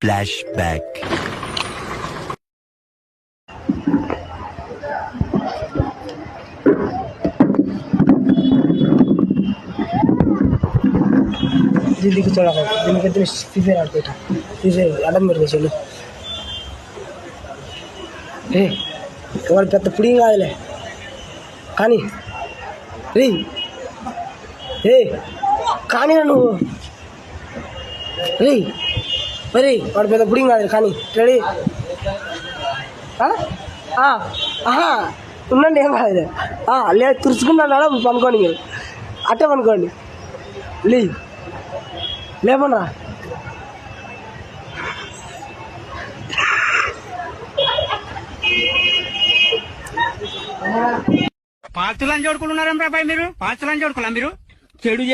Flash back. దీనికి చూడాలి, దీనికి అయితే ఫ్రీ ఫైర్ ఆడుకుంటా. ఫ్రీ ఫైర్ అడ్డం పెట్టుకోవచ్చు. వాడు పెద్ద పుడింగ్ కాదులే కానీ రే కానీ నువ్వు రే మరి వాడు పెద్ద పుడింగ్ కాదు కానీ రెడీ. ఉండండి, ఏం కాదు. లేదు తురుచుకున్నాడా పనుకోండి, మీరు అట్టే పనుకోండి. లేపనరా పాత్రలను చూడుకున్నారా మీరు? పాత్రలను చూడుకోవాలా మీరు? చెడు